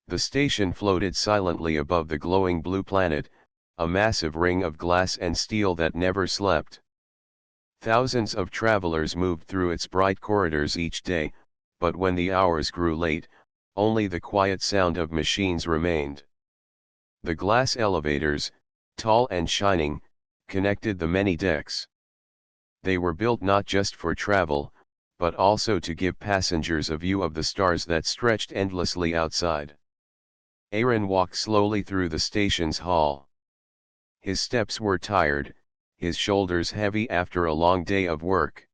The station floated silently above the glowing blue planet, a massive ring of glass and steel that never slept. Thousands of travelers moved through its bright corridors each day, but when the hours grew late, only the quiet sound of machines remained. The glass elevators, tall and shining, connected the many decks. They were built not just for travel, but also to give passengers a view of the stars that stretched endlessly outside. Aaron walked slowly through the station's hall. His steps were tired, his shoulders heavy after a long day of work.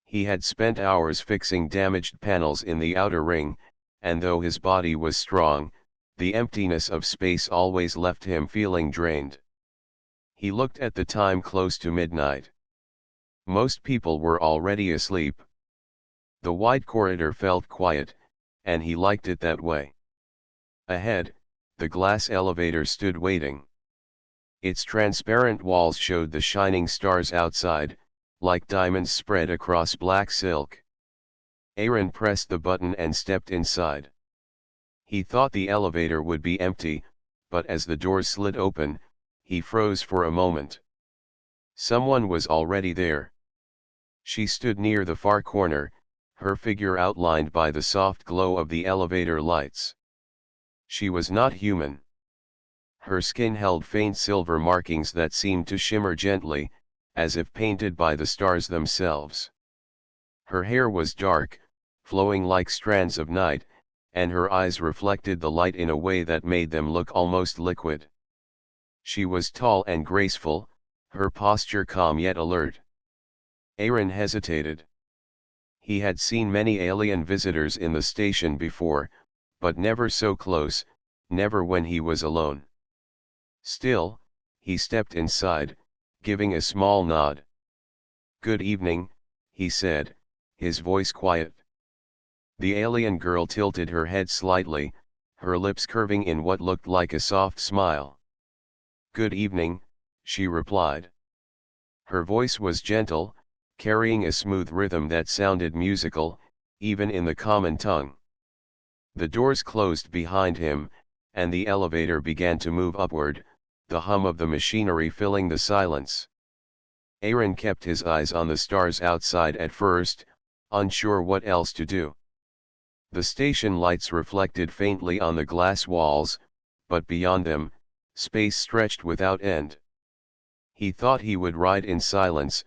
He had spent hours fixing damaged panels in the outer ring, and though his body was strong, the emptiness of space always left him feeling drained. He looked at the time close to midnight. Most people were already asleep. The wide corridor felt quiet, and he liked it that way. Ahead, the glass elevator stood waiting. Its transparent walls showed the shining stars outside, like diamonds spread across black silk. Aaron pressed the button and stepped inside. He thought the elevator would be empty, but as the doors slid open, he froze for a moment. Someone was already there. She stood near the far corner, her figure outlined by the soft glow of the elevator lights. She was not human. Her skin held faint silver markings that seemed to shimmer gently, as if painted by the stars themselves. Her hair was dark, flowing like strands of night, and her eyes reflected the light in a way that made them look almost liquid. She was tall and graceful, her posture calm yet alert. Aaron hesitated. He had seen many alien visitors in the station before, but never so close, never when he was alone. Still, he stepped inside, giving a small nod. "Good evening," he said, his voice quiet. The alien girl tilted her head slightly, her lips curving in what looked like a soft smile. "Good evening," she replied. Her voice was gentle, carrying a smooth rhythm that sounded musical, even in the common tongue. The doors closed behind him, and the elevator began to move upward, the hum of the machinery filling the silence. Aaron kept his eyes on the stars outside at first, unsure what else to do. The station lights reflected faintly on the glass walls, but beyond them, space stretched without end. He thought he would ride in silence,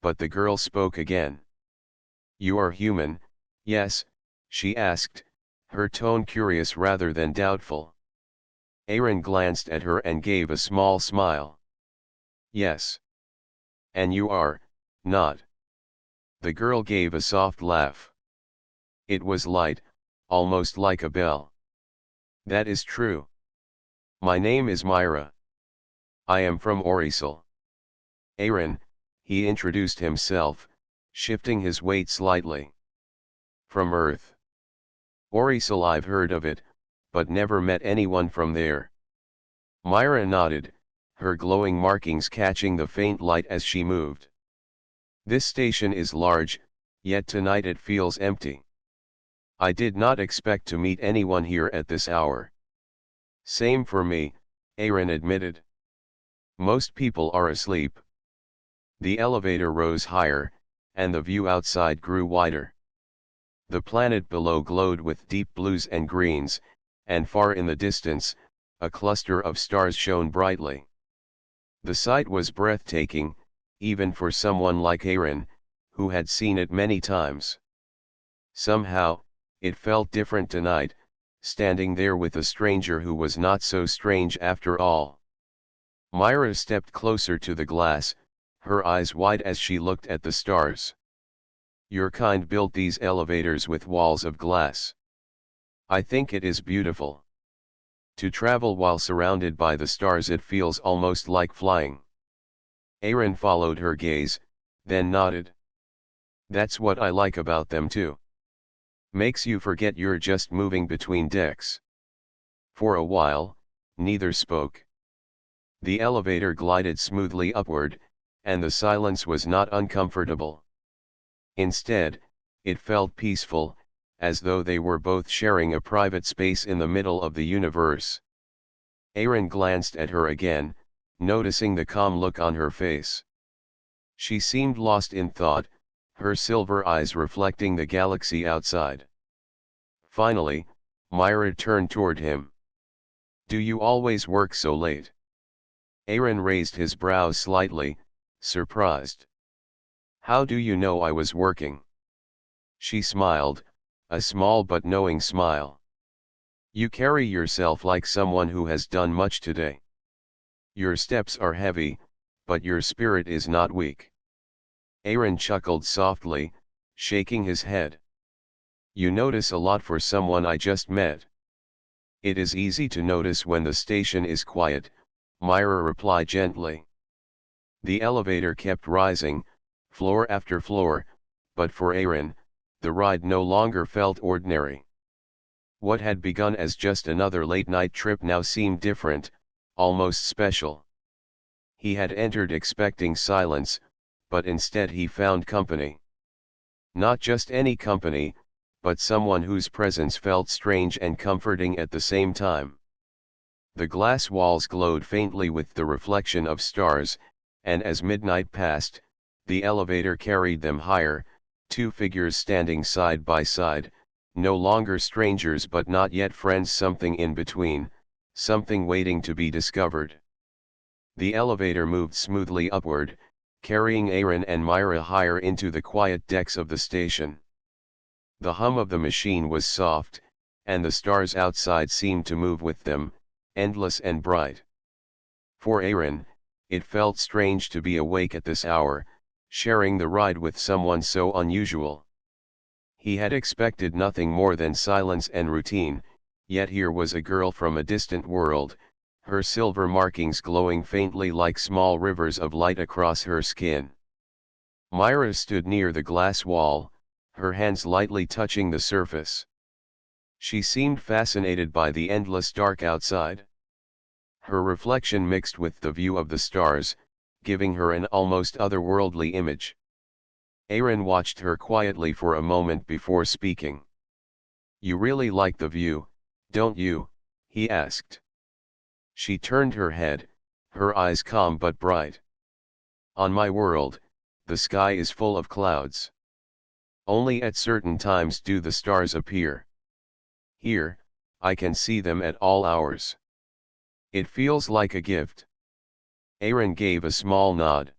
but the girl spoke again. "You are human, yes?" she asked, her tone curious rather than doubtful. Aaron glanced at her and gave a small smile. "Yes. And you are, not?" The girl gave a soft laugh. It was light, almost like a bell. "That is true. My name is Myra. I am from Orcs. Aaron," he introduced himself, shifting his weight slightly. "From Earth. Orcs, I've heard of it, but never met anyone from there." Myra nodded, her glowing markings catching the faint light as she moved. "This station is large, yet tonight it feels empty. I did not expect to meet anyone here at this hour." "Same for me," Aaron admitted. "Most people are asleep." The elevator rose higher, and the view outside grew wider. The planet below glowed with deep blues and greens, and far in the distance, a cluster of stars shone brightly. The sight was breathtaking, even for someone like Aaron, who had seen it many times. Somehow, it felt different tonight, standing there with a stranger who was not so strange after all. Myra stepped closer to the glass, her eyes wide as she looked at the stars. "Your kind built these elevators with walls of glass. I think it is beautiful. To travel while surrounded by the stars, it feels almost like flying." Aaron followed her gaze, then nodded. "That's what I like about them too. Makes you forget you're just moving between decks." For a while, neither spoke. The elevator glided smoothly upward, and the silence was not uncomfortable. Instead, it felt peaceful, as though they were both sharing a private space in the middle of the universe. Aaron glanced at her again, noticing the calm look on her face. She seemed lost in thought, her silver eyes reflecting the galaxy outside. Finally, Myra turned toward him. "Do you always work so late?" Aaron raised his brows slightly, surprised. "How do you know I was working?" She smiled, a small but knowing smile. "You carry yourself like someone who has done much today. Your steps are heavy, but your spirit is not weak." Aaron chuckled softly, shaking his head. "You notice a lot for someone I just met." "It is easy to notice when the station is quiet," Myra replied gently. The elevator kept rising, floor after floor, but for Aaron, the ride no longer felt ordinary. What had begun as just another late-night trip now seemed different, almost special. He had entered expecting silence, but instead he found company. Not just any company, but someone whose presence felt strange and comforting at the same time. The glass walls glowed faintly with the reflection of stars, and as midnight passed, the elevator carried them higher, two figures standing side by side, no longer strangers but not yet friends, something in between, something waiting to be discovered. The elevator moved smoothly upward, carrying Aaron and Myra higher into the quiet decks of the station. The hum of the machine was soft, and the stars outside seemed to move with them, endless and bright. For Aaron, it felt strange to be awake at this hour, sharing the ride with someone so unusual. He had expected nothing more than silence and routine, yet here was a girl from a distant world, her silver markings glowing faintly like small rivers of light across her skin. Myra stood near the glass wall, her hands lightly touching the surface. She seemed fascinated by the endless dark outside. Her reflection mixed with the view of the stars, giving her an almost otherworldly image. Aaron watched her quietly for a moment before speaking. "You really like the view, don't you?" he asked. She turned her head, her eyes calm but bright. "On my world, the sky is full of clouds. Only at certain times do the stars appear. Here, I can see them at all hours. It feels like a gift." Aaron gave a small nod.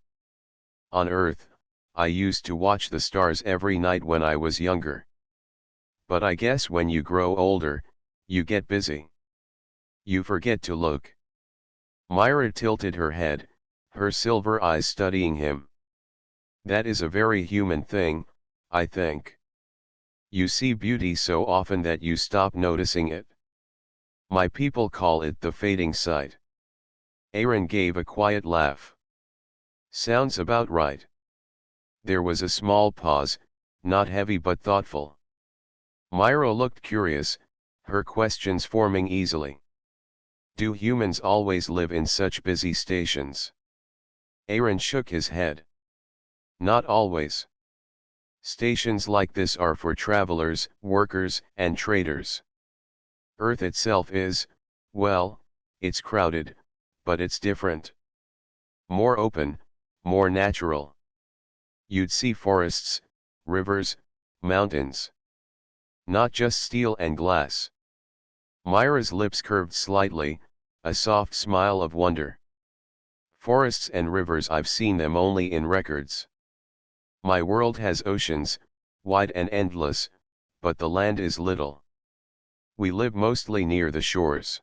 "On Earth, I used to watch the stars every night when I was younger. But I guess when you grow older, you get busy. You forget to look." Myra tilted her head, her silver eyes studying him. "That is a very human thing, I think. You see beauty so often that you stop noticing it. My people call it the fading sight." Aaron gave a quiet laugh. "Sounds about right." There was a small pause, not heavy but thoughtful. Myra looked curious, her questions forming easily. "Do humans always live in such busy stations?" Aaron shook his head. "Not always. Stations like this are for travelers, workers, and traders. Earth itself is, well, it's crowded, but it's different. More open, more natural. You'd see forests, rivers, mountains. Not just steel and glass." Myra's lips curved slightly, a soft smile of wonder. "Forests and rivers, I've seen them only in records. My world has oceans, wide and endless, but the land is little. We live mostly near the shores."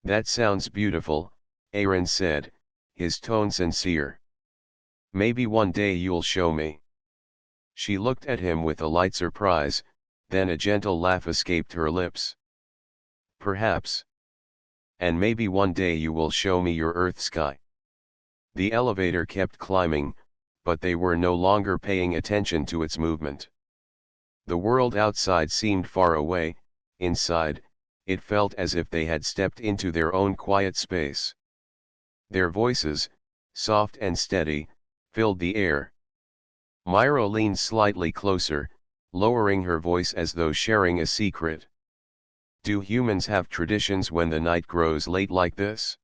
"That sounds beautiful," Aaron said, his tone sincere. "Maybe one day you'll show me." She looked at him with a light surprise, then a gentle laugh escaped her lips. "Perhaps. And maybe one day you will show me your Earth sky." The elevator kept climbing, but they were no longer paying attention to its movement. The world outside seemed far away, inside, it felt as if they had stepped into their own quiet space. Their voices, soft and steady, filled the air. Myra leaned slightly closer, lowering her voice as though sharing a secret. Do humans have traditions when the night grows late like this?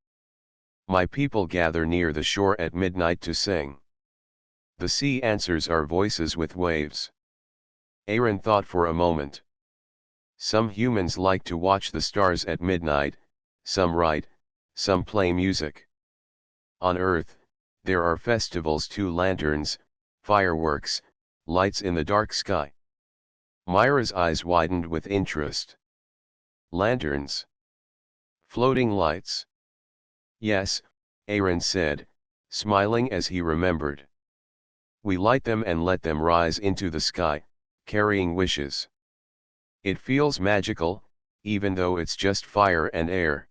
My people gather near the shore at midnight to sing. The sea answers our voices with waves. Aaron thought for a moment. Some humans like to watch the stars at midnight, some write, some play music. On Earth, there are festivals too: lanterns, fireworks, lights in the dark sky. Myra's eyes widened with interest. Lanterns. Floating lights. Yes, Aaron said, smiling as he remembered. We light them and let them rise into the sky, carrying wishes. It feels magical, even though it's just fire and air.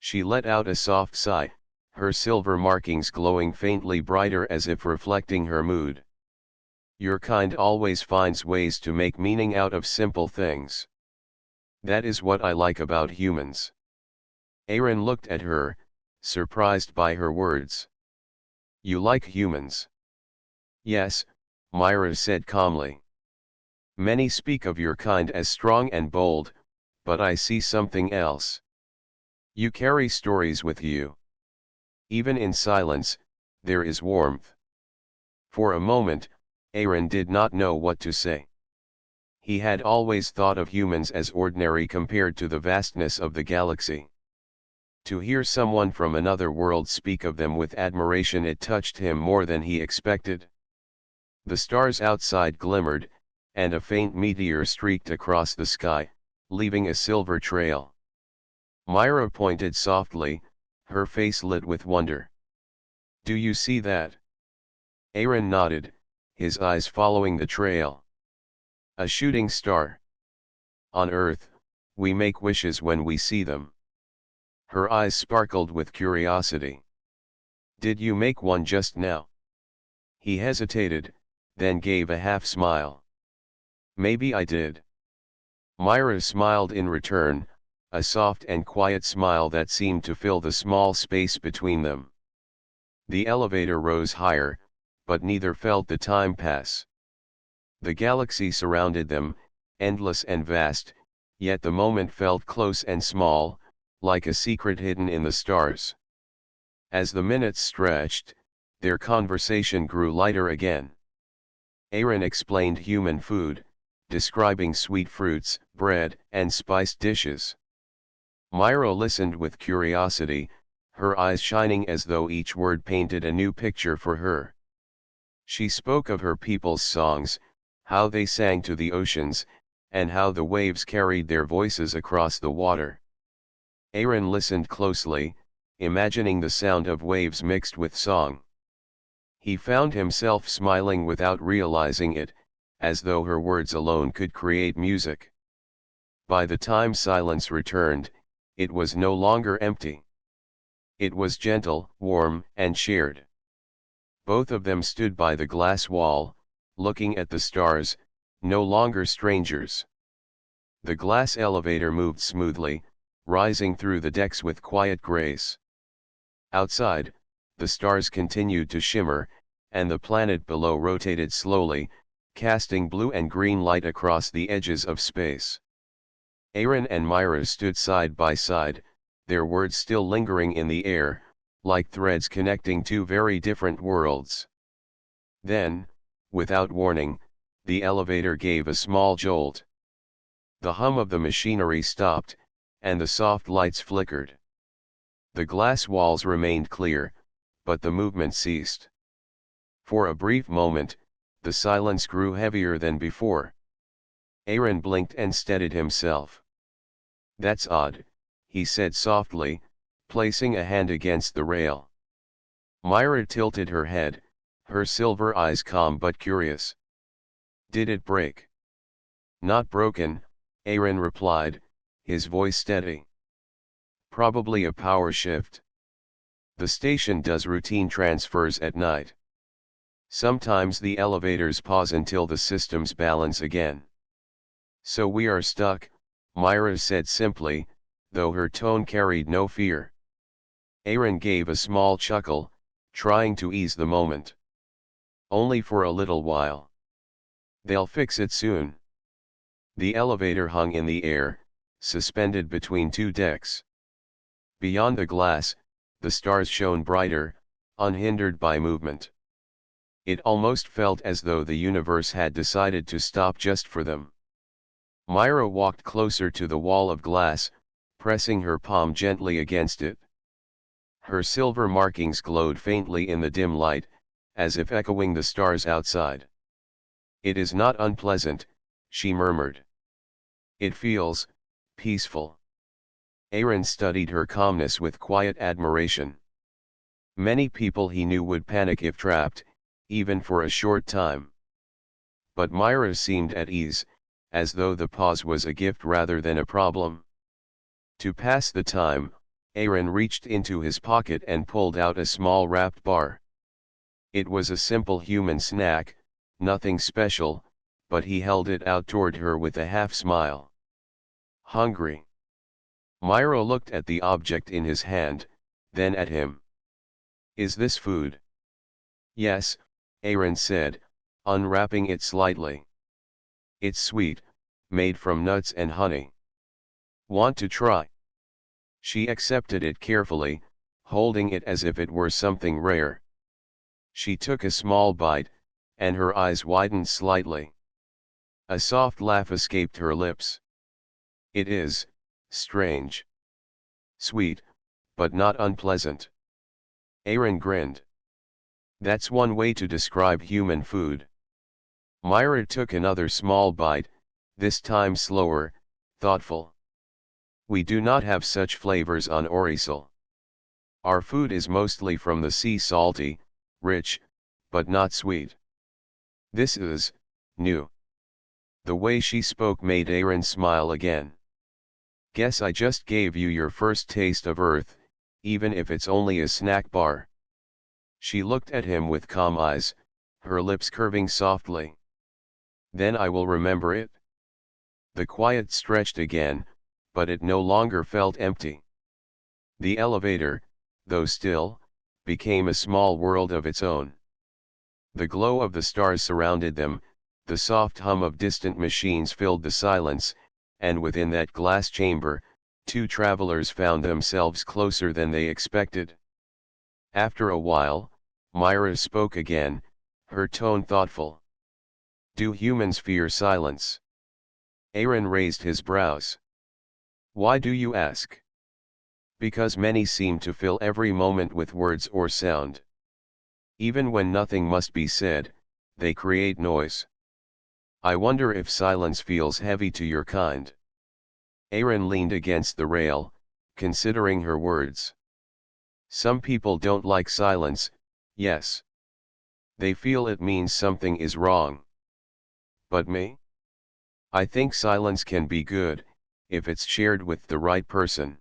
She let out a soft sigh, her silver markings glowing faintly brighter as if reflecting her mood. Your kind always finds ways to make meaning out of simple things. That is what I like about humans. Aaron looked at her, surprised by her words. You like humans? Yes, Myra said calmly. Many speak of your kind as strong and bold, but I see something else. You carry stories with you. Even in silence, there is warmth. For a moment, Aaron did not know what to say. He had always thought of humans as ordinary compared to the vastness of the galaxy. To hear someone from another world speak of them with admiration, it touched him more than he expected. The stars outside glimmered, and a faint meteor streaked across the sky, leaving a silver trail. Myra pointed softly, her face lit with wonder. Do you see that? Aaron nodded, his eyes following the trail. A shooting star. On Earth, we make wishes when we see them. Her eyes sparkled with curiosity. Did you make one just now? He hesitated, then gave a half smile. Maybe I did. Myra smiled in return, a soft and quiet smile that seemed to fill the small space between them. The elevator rose higher, but neither felt the time pass. The galaxy surrounded them, endless and vast, yet the moment felt close and small, like a secret hidden in the stars. As the minutes stretched, their conversation grew lighter again. Aaron explained human food, describing sweet fruits, bread, and spiced dishes. Myra listened with curiosity, her eyes shining as though each word painted a new picture for her. She spoke of her people's songs, how they sang to the oceans, and how the waves carried their voices across the water. Aaron listened closely, imagining the sound of waves mixed with song. He found himself smiling without realizing it, as though her words alone could create music. By the time silence returned, it was no longer empty. It was gentle, warm, and shared. Both of them stood by the glass wall, looking at the stars, no longer strangers. The glass elevator moved smoothly, rising through the decks with quiet grace. Outside, the stars continued to shimmer, and the planet below rotated slowly, casting blue and green light across the edges of space. Aaron and Myra stood side by side, their words still lingering in the air, like threads connecting two very different worlds. Then, without warning, the elevator gave a small jolt. The hum of the machinery stopped, and the soft lights flickered. The glass walls remained clear, but the movement ceased. For a brief moment, the silence grew heavier than before. Aaron blinked and steadied himself. That's odd, he said softly, placing a hand against the rail. Myra tilted her head, her silver eyes calm but curious. Did it break? Not broken, Aaron replied, his voice steady. Probably a power shift. The station does routine transfers at night. Sometimes the elevators pause until the systems balance again. So we are stuck, Myra said simply, though her tone carried no fear. Aaron gave a small chuckle, trying to ease the moment. Only for a little while. They'll fix it soon. The elevator hung in the air, suspended between two decks. Beyond the glass, the stars shone brighter, unhindered by movement. It almost felt as though the universe had decided to stop just for them. Myra walked closer to the wall of glass, pressing her palm gently against it. Her silver markings glowed faintly in the dim light, as if echoing the stars outside. "It is not unpleasant," she murmured. "It feels peaceful." Aaron studied her calmness with quiet admiration. Many people he knew would panic if trapped, even for a short time. But Myra seemed at ease, as though the pause was a gift rather than a problem. To pass the time, Aaron reached into his pocket and pulled out a small wrapped bar. It was a simple human snack, nothing special, but he held it out toward her with a half smile. "Hungry?" Myra looked at the object in his hand, then at him. "Is this food?" "Yes," Aaron said, unwrapping it slightly. "It's sweet, made from nuts and honey. Want to try?" She accepted it carefully, holding it as if it were something rare. She took a small bite, and her eyes widened slightly. A soft laugh escaped her lips. "It is strange. Sweet, but not unpleasant." Aaron grinned. "That's one way to describe human food." Myra took another small bite, this time slower, thoughtful. "We do not have such flavors on Orisal. Our food is mostly from the sea, salty, rich, but not sweet. This is new." The way she spoke made Aaron smile again. "Guess I just gave you your first taste of Earth, even if it's only a snack bar." She looked at him with calm eyes, her lips curving softly. "Then I will remember it." The quiet stretched again, but it no longer felt empty. The elevator, though still, became a small world of its own. The glow of the stars surrounded them, the soft hum of distant machines filled the silence, and within that glass chamber, two travelers found themselves closer than they expected. After a while, Myra spoke again, her tone thoughtful. "Do humans fear silence?" Aaron raised his brows. "Why do you ask?" "Because many seem to fill every moment with words or sound. Even when nothing must be said, they create noise. I wonder if silence feels heavy to your kind." Aaron leaned against the rail, considering her words. "Some people don't like silence, yes. They feel it means something is wrong. But me? I think silence can be good, if it's shared with the right person."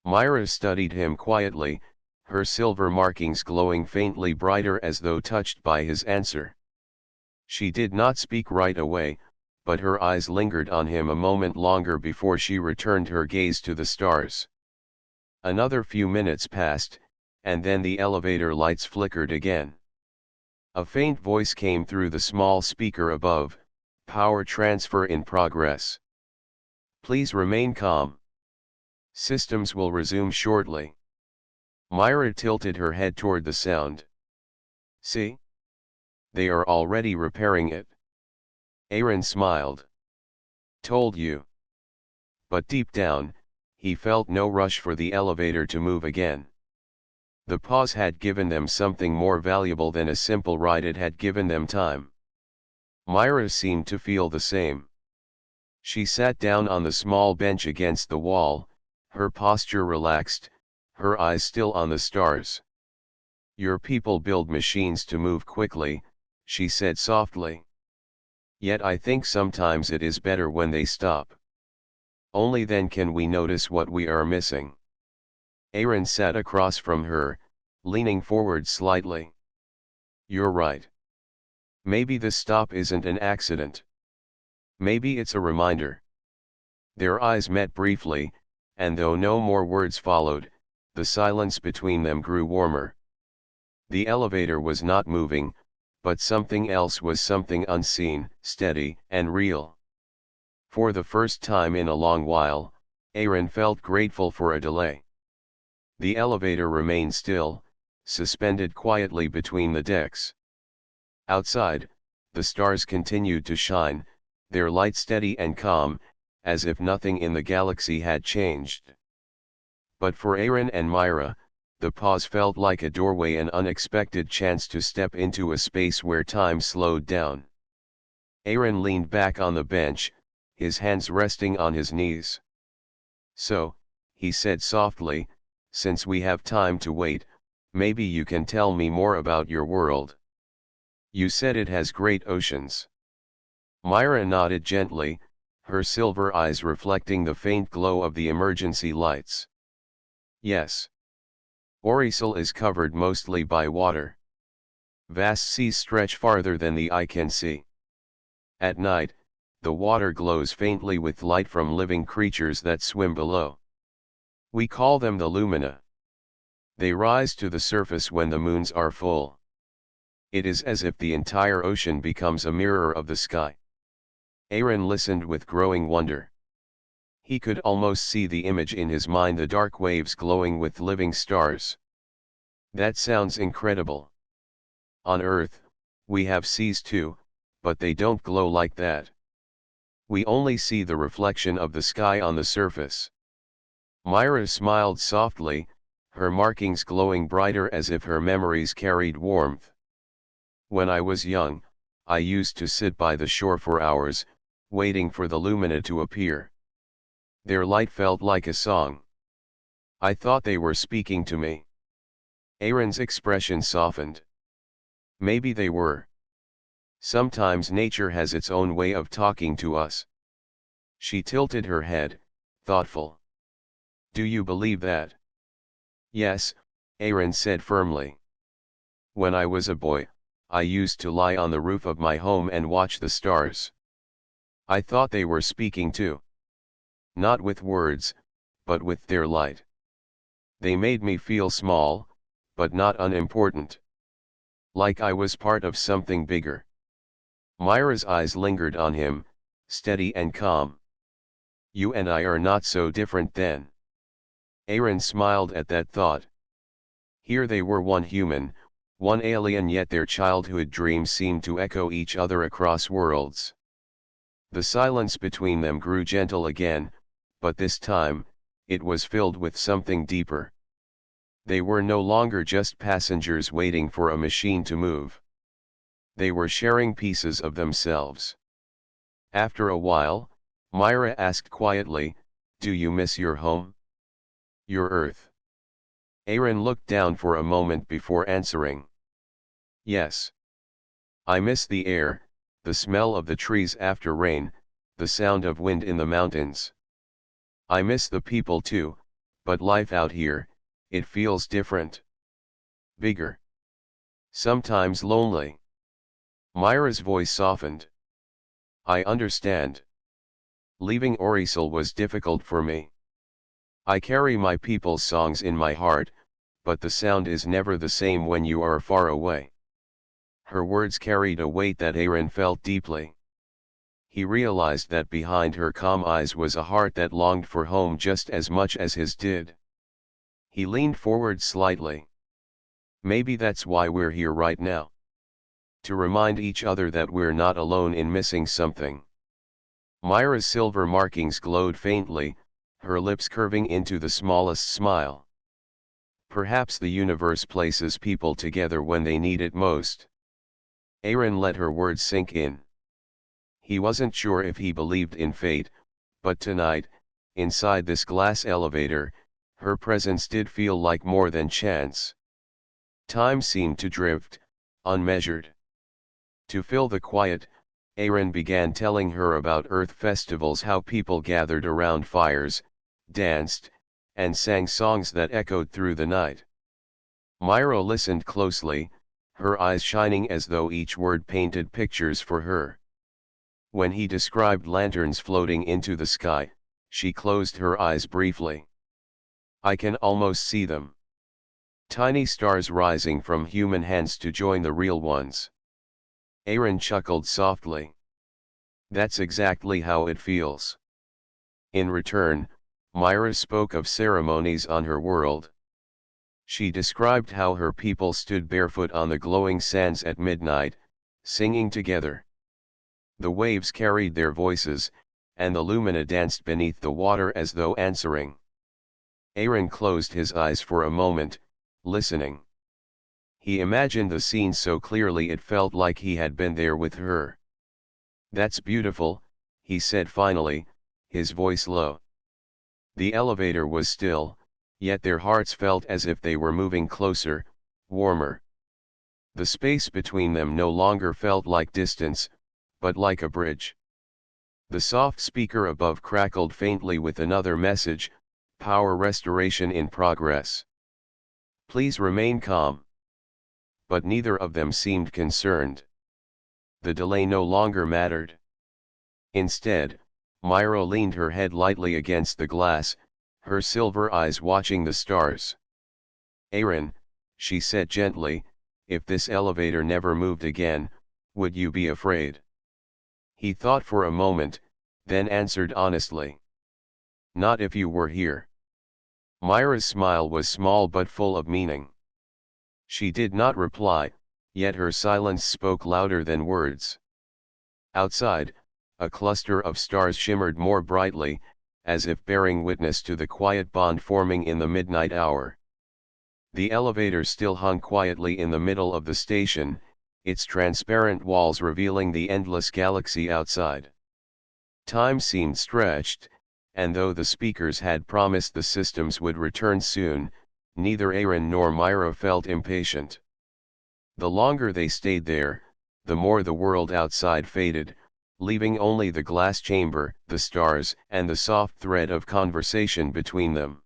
Myra studied him quietly, her silver markings glowing faintly brighter as though touched by his answer. She did not speak right away, but her eyes lingered on him a moment longer before she returned her gaze to the stars. Another few minutes passed, and then the elevator lights flickered again. A faint voice came through the small speaker above, "Power transfer in progress. Please remain calm. Systems will resume shortly." Myra tilted her head toward the sound. "See? They are already repairing it." Aaron smiled. "Told you." But deep down, he felt no rush for the elevator to move again. The pause had given them something more valuable than a simple ride, it had given them time. Myra seemed to feel the same. She sat down on the small bench against the wall, her posture relaxed, her eyes still on the stars. "Your people build machines to move quickly," she said softly. "Yet I think sometimes it is better when they stop. Only then can we notice what we are missing." Aaron sat across from her, leaning forward slightly. "You're right. Maybe the stop isn't an accident. Maybe it's a reminder." Their eyes met briefly, and though no more words followed, the silence between them grew warmer. The elevator was not moving, but something else was something unseen, steady, and real. For the first time in a long while, Aaron felt grateful for a delay. The elevator remained still, suspended quietly between the decks. Outside, the stars continued to shine, their light steady and calm, as if nothing in the galaxy had changed. But for Aaron and Myra, the pause felt like a doorway, an unexpected chance to step into a space where time slowed down. Aaron leaned back on the bench, his hands resting on his knees. "So," he said softly, "since we have time to wait, maybe you can tell me more about your world. You said it has great oceans." Myra nodded gently, her silver eyes reflecting the faint glow of the emergency lights. "Yes. Oricel is covered mostly by water. Vast seas stretch farther than the eye can see. At night, the water glows faintly with light from living creatures that swim below. We call them the lumina. They rise to the surface when the moons are full. It is as if the entire ocean becomes a mirror of the sky." Aaron listened with growing wonder. He could almost see the image in his mind, the dark waves glowing with living stars. "That sounds incredible. On Earth, we have seas too, but they don't glow like that. We only see the reflection of the sky on the surface." Myra smiled softly, her markings glowing brighter as if her memories carried warmth. "When I was young, I used to sit by the shore for hours, waiting for the lumina to appear. Their light felt like a song. I thought they were speaking to me." Aaron's expression softened. "Maybe they were. Sometimes nature has its own way of talking to us." She tilted her head, thoughtful. "Do you believe that?" "Yes," Aaron said firmly. "When I was a boy, I used to lie on the roof of my home and watch the stars. I thought they were speaking too. Not with words, but with their light. They made me feel small, but not unimportant. Like I was part of something bigger." Myra's eyes lingered on him, steady and calm. "You and I are not so different then." Aaron smiled at that thought. Here they were, one human, one alien, yet their childhood dreams seemed to echo each other across worlds. The silence between them grew gentle again, but this time, it was filled with something deeper. They were no longer just passengers waiting for a machine to move. They were sharing pieces of themselves. After a while, Myra asked quietly, "Do you miss your home? Your Earth?" Aaron looked down for a moment before answering. "Yes. I miss the air, the smell of the trees after rain, the sound of wind in the mountains. I miss the people too, but life out here, it feels different. Bigger. Sometimes lonely." Myra's voice softened. "I understand. Leaving Oricel was difficult for me. I carry my people's songs in my heart, but the sound is never the same when you are far away." Her words carried a weight that Aaron felt deeply. He realized that behind her calm eyes was a heart that longed for home just as much as his did. He leaned forward slightly. "Maybe that's why we're here right now. To remind each other that we're not alone in missing something." Myra's silver markings glowed faintly, her lips curving into the smallest smile. "Perhaps the universe places people together when they need it most." Aaron let her words sink in. He wasn't sure if he believed in fate, but tonight, inside this glass elevator, her presence did feel like more than chance. Time seemed to drift, unmeasured. To fill the quiet, Aaron began telling her about Earth festivals, how people gathered around fires, danced, and sang songs that echoed through the night. Myra listened closely, her eyes shining as though each word painted pictures for her. When he described lanterns floating into the sky, she closed her eyes briefly. "I can almost see them. Tiny stars rising from human hands to join the real ones. Aaron chuckled softly. That's exactly how it feels. In return, Myra spoke of ceremonies on her world. She described how her people stood barefoot on the glowing sands at midnight, singing together. The waves carried their voices, and the lumina danced beneath the water as though answering. Aaron closed his eyes for a moment, listening. He imagined the scene so clearly it felt like he had been there with her. "That's beautiful," he said finally, his voice low. The elevator was still, yet their hearts felt as if they were moving closer, warmer. The space between them no longer felt like distance, but like a bridge. The soft speaker above crackled faintly with another message: "Power restoration in progress. Please remain calm." But neither of them seemed concerned. The delay no longer mattered. Instead, Myra leaned her head lightly against the glass, her silver eyes watching the stars. "Aaron," she said gently, "if this elevator never moved again, would you be afraid?" He thought for a moment, then answered honestly. "Not if you were here." Myra's smile was small but full of meaning. She did not reply, yet her silence spoke louder than words. Outside, a cluster of stars shimmered more brightly, as if bearing witness to the quiet bond forming in the midnight hour. The elevator still hung quietly in the middle of the station, its transparent walls revealing the endless galaxy outside. Time seemed stretched, and though the speakers had promised the systems would return soon, neither Aaron nor Myra felt impatient. The longer they stayed there, the more the world outside faded, leaving only the glass chamber, the stars, and the soft thread of conversation between them.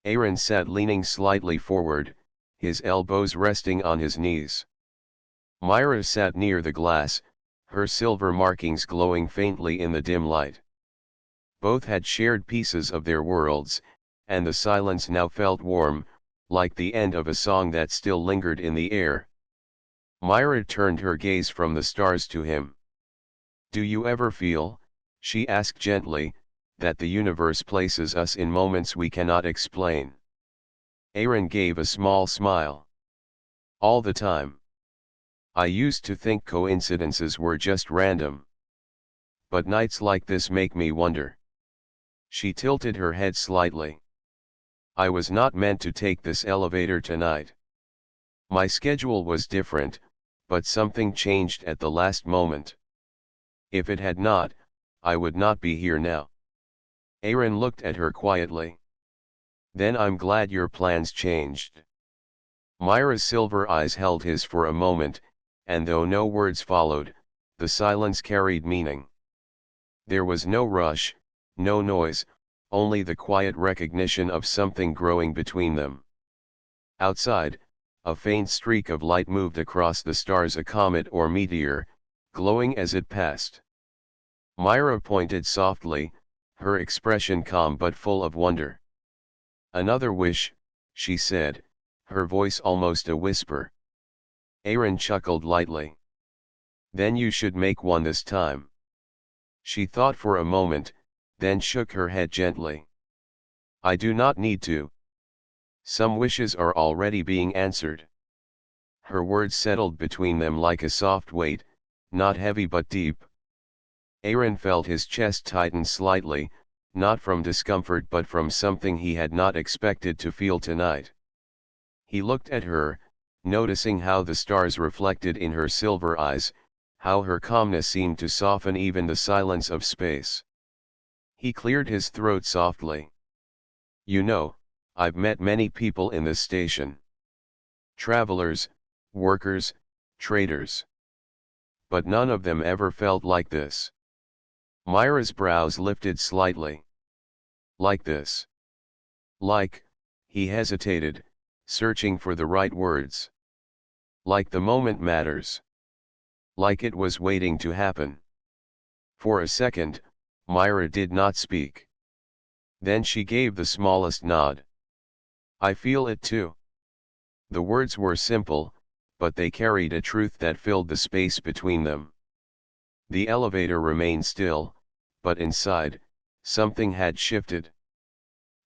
Aaron sat leaning slightly forward, his elbows resting on his knees. Myra sat near the glass, her silver markings glowing faintly in the dim light. Both had shared pieces of their worlds, and the silence now felt warm, like the end of a song that still lingered in the air. Myra turned her gaze from the stars to him. "Do you ever feel," she asked gently, "that the universe places us in moments we cannot explain?" Aaron gave a small smile. "All the time. I used to think coincidences were just random. But nights like this make me wonder." She tilted her head slightly. "I was not meant to take this elevator tonight. My schedule was different, but something changed at the last moment. If it had not, I would not be here now." Aaron looked at her quietly. "Then I'm glad your plans changed." Myra's silver eyes held his for a moment, and though no words followed, the silence carried meaning. There was no rush, no noise, only the quiet recognition of something growing between them. Outside, a faint streak of light moved across the stars, a comet or meteor, glowing as it passed. Myra pointed softly, her expression calm but full of wonder. "Another wish," she said, her voice almost a whisper. Aaron chuckled lightly. "Then you should make one this time." She thought for a moment, then shook her head gently. "I do not need to. Some wishes are already being answered." Her words settled between them like a soft weight, not heavy but deep. Aaron felt his chest tighten slightly, not from discomfort but from something he had not expected to feel tonight. He looked at her, noticing how the stars reflected in her silver eyes, how her calmness seemed to soften even the silence of space. He cleared his throat softly. "You know, I've met many people in this station. Travelers, workers, traders. But none of them ever felt like this." Myra's brows lifted slightly. "Like this?" "Like," he hesitated, searching for the right words. "Like the moment matters. Like it was waiting to happen." For a second, Myra did not speak. Then she gave the smallest nod. "I feel it too." The words were simple, but they carried a truth that filled the space between them. The elevator remained still, but inside, something had shifted.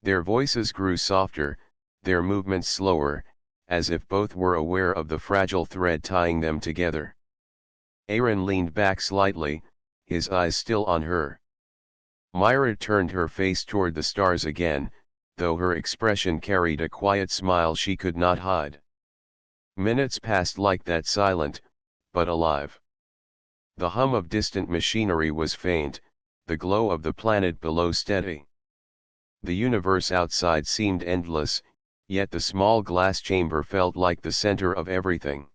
Their voices grew softer, their movements slower, as if both were aware of the fragile thread tying them together. Aaron leaned back slightly, his eyes still on her. Myra turned her face toward the stars again, though her expression carried a quiet smile she could not hide. Minutes passed like that, silent, but alive. The hum of distant machinery was faint, the glow of the planet below steady. The universe outside seemed endless, yet the small glass chamber felt like the center of everything.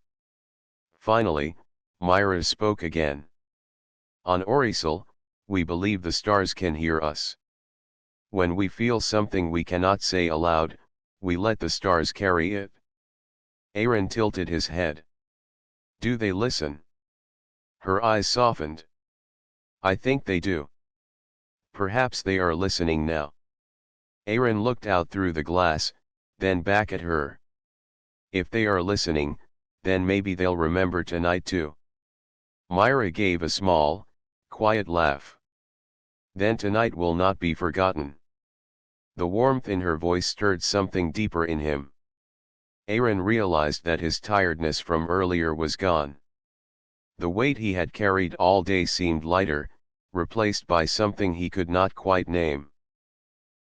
Finally, Myra spoke again. On Orisal, we believe the stars can hear us. When we feel something we cannot say aloud, we let the stars carry it. Aaron tilted his head. Do they listen? Her eyes softened. I think they do. Perhaps they are listening now. Aaron looked out through the glass, then back at her. If they are listening, then maybe they'll remember tonight too. Myra gave a small, quiet laugh. Then tonight will not be forgotten. The warmth in her voice stirred something deeper in him. Aaron realized that his tiredness from earlier was gone. The weight he had carried all day seemed lighter, replaced by something he could not quite name.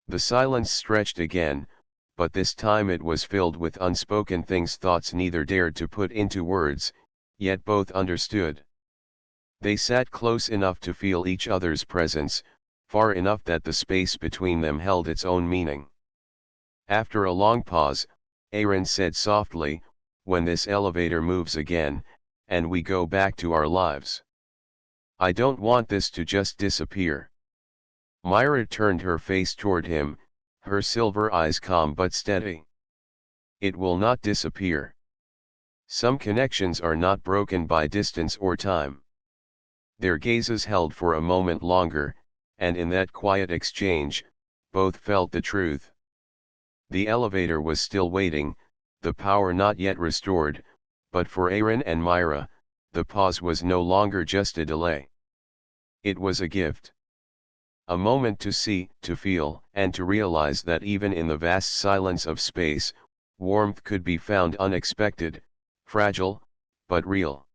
The silence stretched again, but this time it was filled with unspoken things thoughts neither dared to put into words, yet both understood. They sat close enough to feel each other's presence, far enough that the space between them held its own meaning. After a long pause, Aaron said softly, when this elevator moves again, and we go back to our lives, I don't want this to just disappear. Myra turned her face toward him, her silver eyes calm but steady. It will not disappear. Some connections are not broken by distance or time. Their gazes held for a moment longer, and in that quiet exchange, both felt the truth. The elevator was still waiting, the power not yet restored, but for Aaron and Myra, the pause was no longer just a delay. It was a gift. A moment to see, to feel, and to realize that even in the vast silence of space, warmth could be found unexpected, fragile, but real.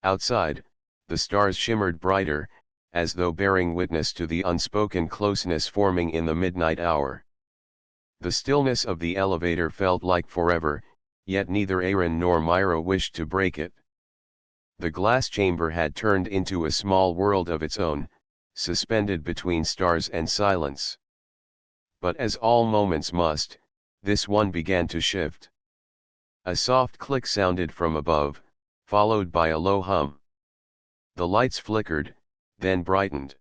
Outside, the stars shimmered brighter, as though bearing witness to the unspoken closeness forming in the midnight hour. The stillness of the elevator felt like forever, yet neither Aaron nor Myra wished to break it. The glass chamber had turned into a small world of its own, suspended between stars and silence. But as all moments must, this one began to shift. A soft click sounded from above, followed by a low hum. The lights flickered, then brightened.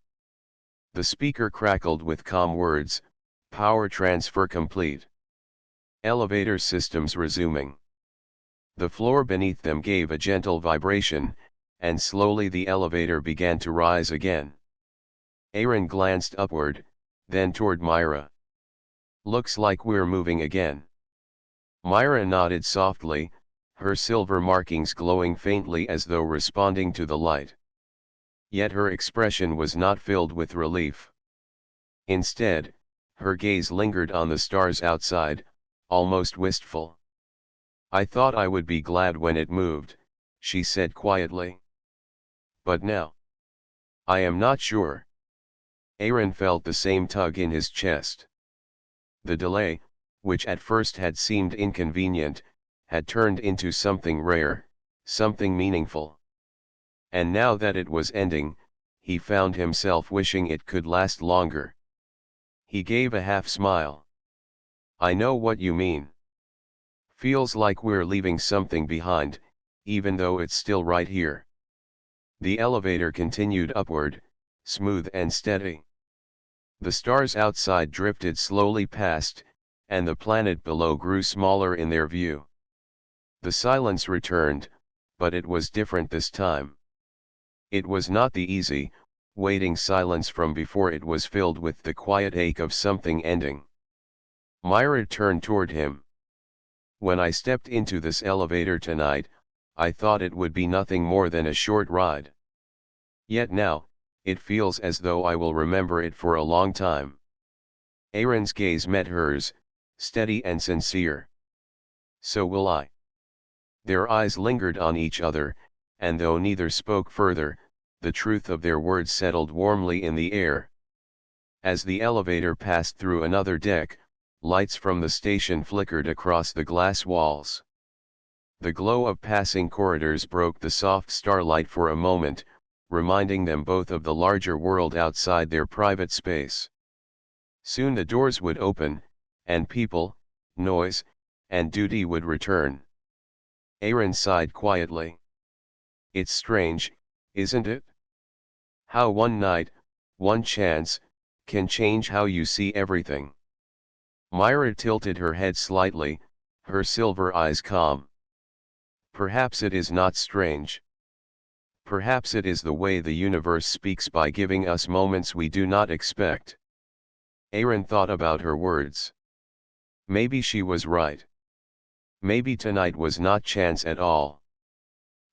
The speaker crackled with calm words, power transfer complete. Elevator systems resuming. The floor beneath them gave a gentle vibration, and slowly the elevator began to rise again. Aaron glanced upward, then toward Myra. Looks like we're moving again. Myra nodded softly, her silver markings glowing faintly as though responding to the light. Yet her expression was not filled with relief. Instead, her gaze lingered on the stars outside, almost wistful. I thought I would be glad when it moved, she said quietly. But now, I am not sure. Aaron felt the same tug in his chest. The delay, which at first had seemed inconvenient, had turned into something rare, something meaningful. And now that it was ending, he found himself wishing it could last longer. He gave a half smile. I know what you mean. Feels like we're leaving something behind, even though it's still right here. The elevator continued upward, smooth and steady. The stars outside drifted slowly past, and the planet below grew smaller in their view. The silence returned, but it was different this time. It was not the easy, waiting silence from before. It was filled with the quiet ache of something ending. Myra turned toward him. When I stepped into this elevator tonight, I thought it would be nothing more than a short ride. Yet now, it feels as though I will remember it for a long time. Aaron's gaze met hers, steady and sincere. So will I. Their eyes lingered on each other, and though neither spoke further, the truth of their words settled warmly in the air. As the elevator passed through another deck, lights from the station flickered across the glass walls. The glow of passing corridors broke the soft starlight for a moment, reminding them both of the larger world outside their private space. Soon the doors would open, and people, noise, and duty would return. Aaron sighed quietly. It's strange, isn't it? How one night, one chance, can change how you see everything. Myra tilted her head slightly, her silver eyes calm. Perhaps it is not strange. Perhaps it is the way the universe speaks by giving us moments we do not expect. Aaron thought about her words. Maybe she was right. Maybe tonight was not chance at all.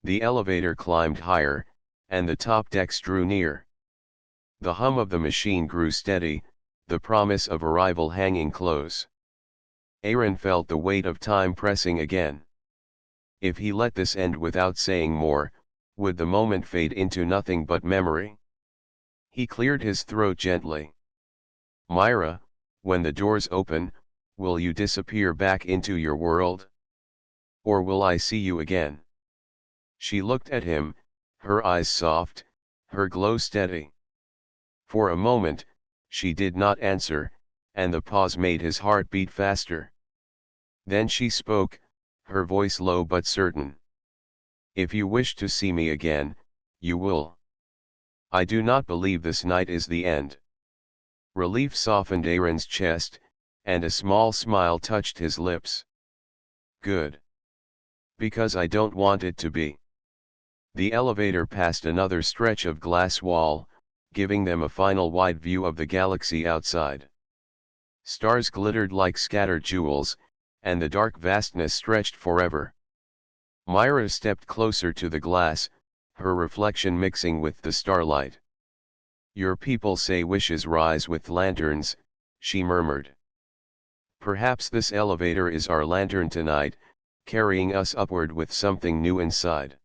The elevator climbed higher, and the top decks drew near. The hum of the machine grew steady, the promise of arrival hanging close. Aaron felt the weight of time pressing again. If he let this end without saying more, would the moment fade into nothing but memory? He cleared his throat gently. Myra, when the doors open, will you disappear back into your world? Or will I see you again? She looked at him, her eyes soft, her glow steady. For a moment, she did not answer, and the pause made his heart beat faster. Then she spoke, her voice low but certain. If you wish to see me again, you will. I do not believe this night is the end. Relief softened Aaron's chest, and a small smile touched his lips. Good. Because I don't want it to be. The elevator passed another stretch of glass wall, giving them a final wide view of the galaxy outside. Stars glittered like scattered jewels, and the dark vastness stretched forever. Myra stepped closer to the glass, her reflection mixing with the starlight. Your people say wishes rise with lanterns, she murmured. Perhaps this elevator is our lantern tonight, carrying us upward with something new inside.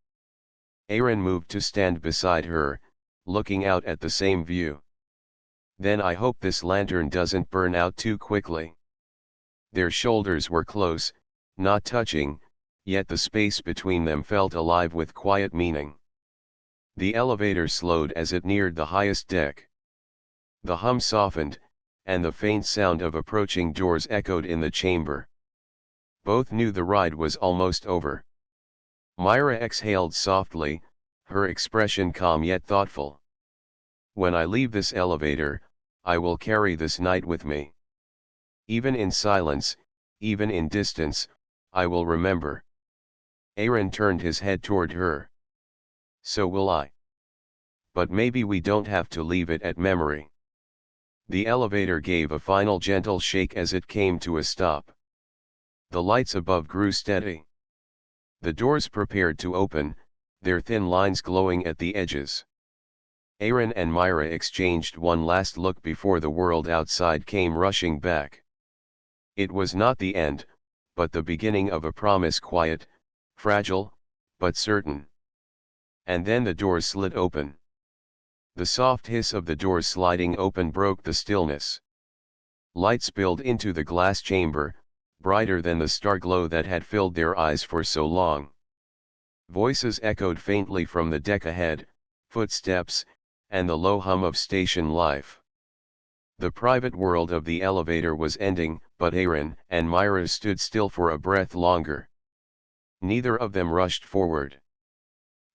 Aaron moved to stand beside her, looking out at the same view. Then I hope this lantern doesn't burn out too quickly. Their shoulders were close, not touching, yet the space between them felt alive with quiet meaning. The elevator slowed as it neared the highest deck. The hum softened, and the faint sound of approaching doors echoed in the chamber. Both knew the ride was almost over. Myra exhaled softly, her expression calm yet thoughtful. When I leave this elevator, I will carry this night with me. Even in silence, even in distance, I will remember. Aaron turned his head toward her. So will I. But maybe we don't have to leave it at memory. The elevator gave a final gentle shake as it came to a stop. The lights above grew steady. The doors prepared to open, their thin lines glowing at the edges. Aaron and Myra exchanged one last look before the world outside came rushing back. It was not the end, but the beginning of a promise, quiet, fragile, but certain. And then the doors slid open. The soft hiss of the doors sliding open broke the stillness. Light spilled into the glass chamber, brighter than the star glow that had filled their eyes for so long. Voices echoed faintly from the deck ahead, footsteps, and the low hum of station life. The private world of the elevator was ending, but Aaron and Myra stood still for a breath longer. Neither of them rushed forward.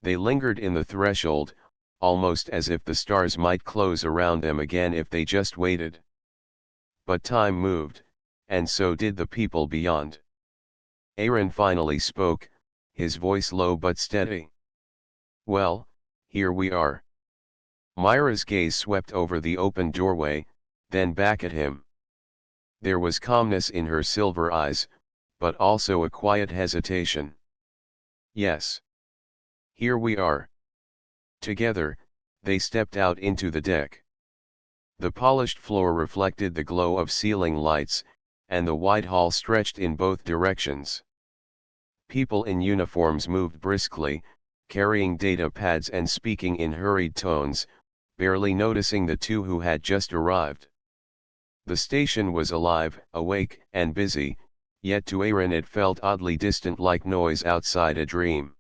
They lingered in the threshold, almost as if the stars might close around them again if they just waited. But time moved, and so did the people beyond. Aaron finally spoke, his voice low but steady. Well, here we are. Myra's gaze swept over the open doorway, then back at him. There was calmness in her silver eyes, but also a quiet hesitation. Yes. Here we are. Together, they stepped out into the deck. The polished floor reflected the glow of ceiling lights, and the wide hall stretched in both directions. People in uniforms moved briskly, carrying data pads and speaking in hurried tones, barely noticing the two who had just arrived. The station was alive, awake, and busy, yet to Aaron it felt oddly distant, like noise outside a dream.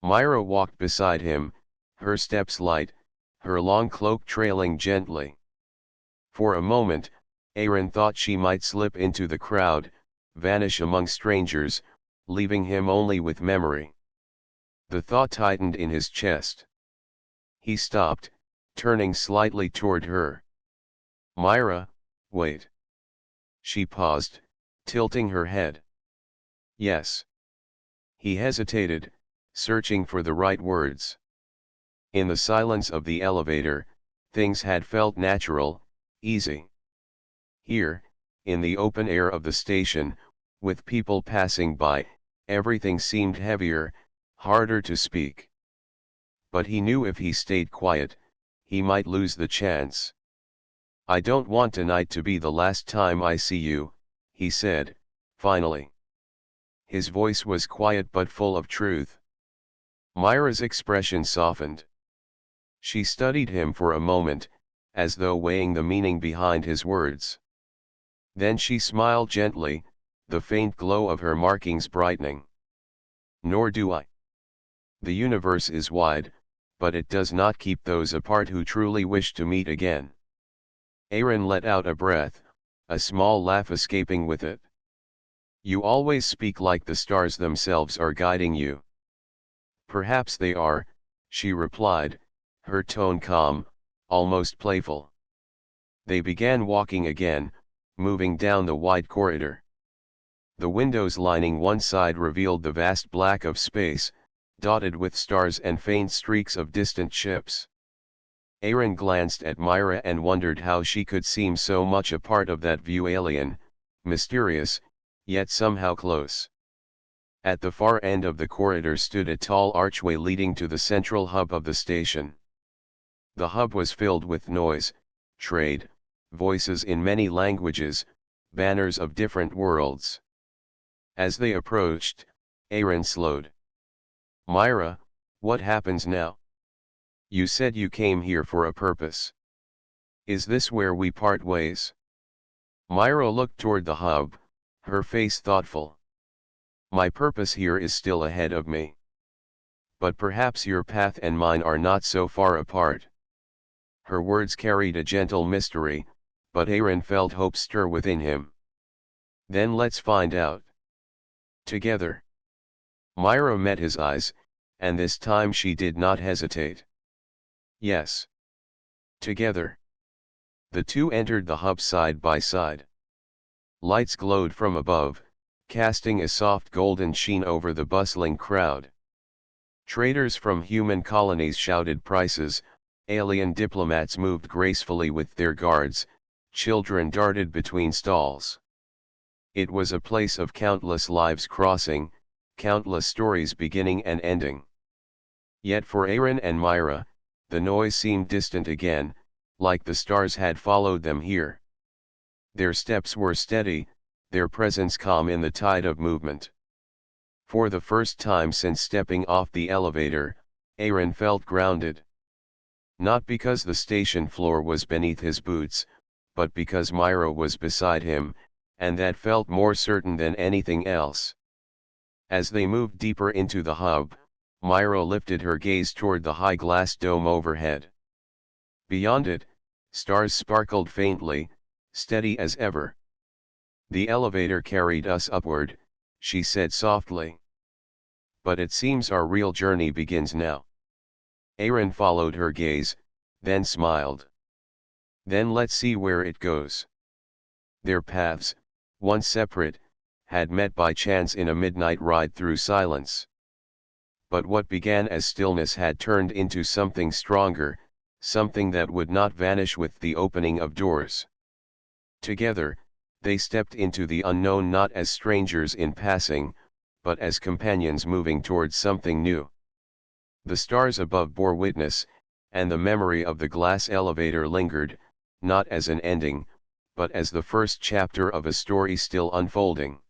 Myra walked beside him, her steps light, her long cloak trailing gently. For a moment, Aaron thought she might slip into the crowd, vanish among strangers, leaving him only with memory. The thought tightened in his chest. He stopped, turning slightly toward her. "Myra, wait." She paused, tilting her head. "Yes." He hesitated, searching for the right words. In the silence of the elevator, things had felt natural, easy. Here, in the open air of the station, with people passing by, everything seemed heavier, harder to speak. But he knew if he stayed quiet, he might lose the chance. "I don't want tonight to be the last time I see you," he said, finally. His voice was quiet but full of truth. Myra's expression softened. She studied him for a moment, as though weighing the meaning behind his words. Then she smiled gently, the faint glow of her markings brightening. "Nor do I. The universe is wide, but it does not keep those apart who truly wish to meet again." Aaron let out a breath, a small laugh escaping with it. "You always speak like the stars themselves are guiding you." "Perhaps they are," she replied, her tone calm, almost playful. They began walking again, moving down the wide corridor. The windows lining one side revealed the vast black of space, dotted with stars and faint streaks of distant ships. Aaron glanced at Myra and wondered how she could seem so much a part of that view, alien, mysterious, yet somehow close. At the far end of the corridor stood a tall archway leading to the central hub of the station. The hub was filled with noise, trade, voices in many languages, banners of different worlds. As they approached, Aaron slowed. "Myra, what happens now? You said you came here for a purpose. Is this where we part ways?" Myra looked toward the hub, her face thoughtful. "My purpose here is still ahead of me. But perhaps your path and mine are not so far apart." Her words carried a gentle mystery, but Aaron felt hope stir within him. "Then let's find out. Together." Myra met his eyes, and this time she did not hesitate. "Yes. Together." The two entered the hub side by side. Lights glowed from above, casting a soft golden sheen over the bustling crowd. Traders from human colonies shouted prices, alien diplomats moved gracefully with their guards, children darted between stalls. It was a place of countless lives crossing, countless stories beginning and ending. Yet for Aaron and Myra, the noise seemed distant again, like the stars had followed them here. Their steps were steady, their presence calm in the tide of movement. For the first time since stepping off the elevator, Aaron felt grounded. Not because the station floor was beneath his boots, but because Myra was beside him, and that felt more certain than anything else. As they moved deeper into the hub, Myra lifted her gaze toward the high glass dome overhead. Beyond it, stars sparkled faintly, steady as ever. "The elevator carried us upward," she said softly. "But it seems our real journey begins now." Aaron followed her gaze, then smiled. "Then let's see where it goes." Their paths, once separate, had met by chance in a midnight ride through silence. But what began as stillness had turned into something stronger, something that would not vanish with the opening of doors. Together, they stepped into the unknown not as strangers in passing, but as companions moving towards something new. The stars above bore witness, and the memory of the glass elevator lingered, not as an ending, but as the first chapter of a story still unfolding.